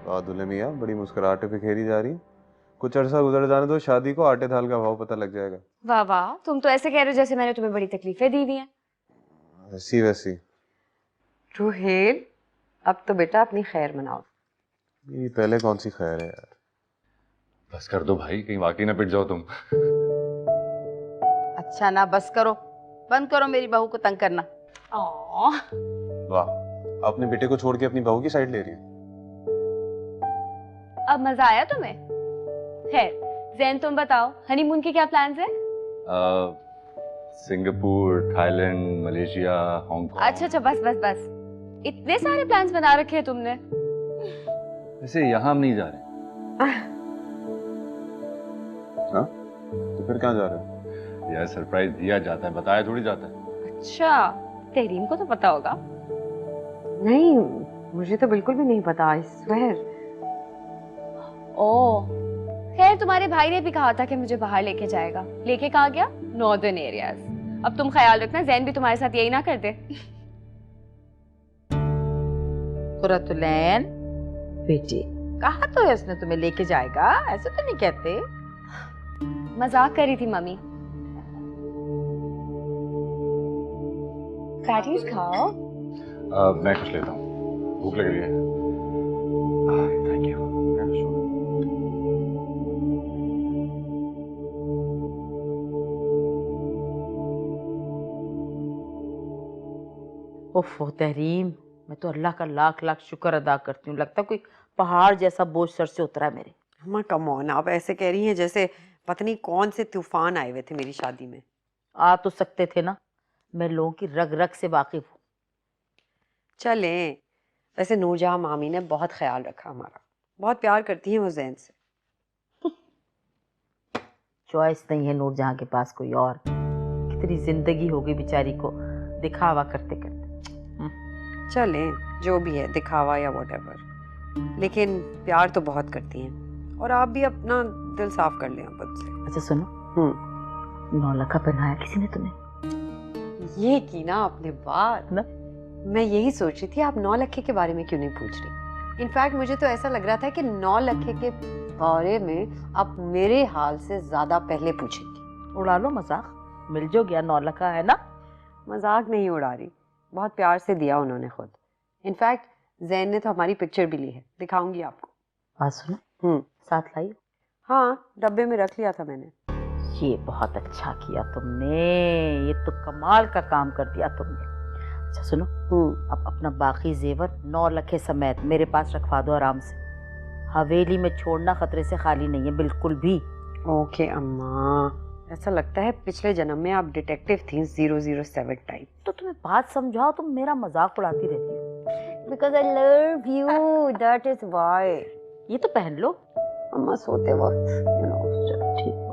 वाह दुल्हे मियाँ, बड़ी मुस्कुराहटें बिखेरी जा रही। कुछ अरसा गुजर जाने तो शादी को आटे दाल का भाव पता लग जाएगा। वाह वाह, तुम तो ऐसे कह रहे हो जैसे मैंने तुम्हें बड़ी तकलीफें दी हुई हैं। वैसी वैसी। रुहेल, अब तो बेटा अपनी खैर मनाओ। मेरी पहले कौन सी खैर है यार। बस कर दो भाई, कहीं वाकई ना पिट जाओ तुम। अच्छा ना बस करो, बंद करो मेरी बहू को तंग करना। वाह, अपने बेटे को छोड़ के अपनी बहू की साइड ले रही है। अब मजा आया तुम्हें? खैर जैन, तुम बताओ हनीमून के क्या प्लान्स है? Singapore, Thailand, Malaysia, Hong Kong. अच्छा बस बस बस, इतने सारे प्लान्स बना रखे हैं तुमने। वैसे यहाँ हम नहीं जा रहे। हाँ? तो फिर कहाँ जा रहे हो? यार सरप्राइज दिया जाता है, बताया थोड़ी जाता है। अच्छा, तहरीम को तो पता होगा। नहीं, मुझे तो बिल्कुल भी नहीं पता, आई स्वेयर। ओह, खैर तुम्हारे भाई ने भी कहा था कि मुझे बाहर लेके जाएगा। लेके कहाँ गया? Northern areas. अब तुम ख्याल रखना जैन भी तुम्हारे साथ यही ना कर दे। कुरतुलैन बेटी, कहा तो है उसने तुम्हें लेके जाएगा, ऐसे तो नहीं कहते। मजाक कर रही थी मम्मी। पैटीज खाओ। मैं कुछ लेता हूँ, भूख लग रही है। Thank you. ओफो तहरीम, मैं तो अल्लाह का लाख लाख शुक्र अदा करती हूँ, लगता कोई पहाड़ जैसा बोझ सर से उतरा है मेरे। अम्मा कम ऑन, आप ऐसे कह रही हैं जैसे पता नहीं कौन से तूफान आए हुए थे मेरी शादी में। आ तो सकते थे ना, मैं लोगों की रग रग से वाकिफ हूँ। चलें, वैसे नूरजहां मामी ने बहुत ख्याल रखा हमारा, बहुत प्यार करती हैं वो जैन से। चॉइस नहीं है नूरजहां के पास कोई और, कितनी जिंदगी हो गई बेचारी को दिखावा करते करते। चलें, जो भी है दिखावा या व्हाटएवर, लेकिन प्यार तो बहुत करती हैं। और आप भी अपना दिल साफ कर लें खुद से। अच्छा सुनो, 9 लखा पहनाया किसी ने तुम्हें? ये की ना आपने बात ना? मैं यही सोच रही थी आप 9 लखे के बारे में क्यों नहीं पूछ रही। इनफैक्ट मुझे तो ऐसा लग रहा था कि 9 लखे के बारे में आप मेरे हाल से ज्यादा पहले पूछेंगी। उड़ा लो मजाक, मिल जो गया 9 लखा है ना। मजाक नहीं उड़ा रही, बहुत प्यार से दिया उन्होंने खुद। इनफैक्ट जैन ने तो हमारी पिक्चर भी ली है, दिखाऊंगी आपको। बात सुनो, साथ लाई? हाँ, डब्बे में रख लिया था मैंने। ये बहुत अच्छा किया तुमने, ये तो कमाल का काम कर दिया तुमने। अच्छा सुनो, अब अपना बाकी जेवर 9 लखे समेत मेरे पास रखवा दो आराम से। हवेली में छोड़ना खतरे से खाली नहीं है बिल्कुल भी। ओके अम्मा, ऐसा लगता है पिछले जन्म में आप डिटेक्टिव थी 007 टाइप। तो तुम्हें बात समझाओ, तुम मेरा मजाक उड़ाती रहती हो। Because I love you, that is why. ये तो पहन लो अम्मा सोते वक्त, ठीक।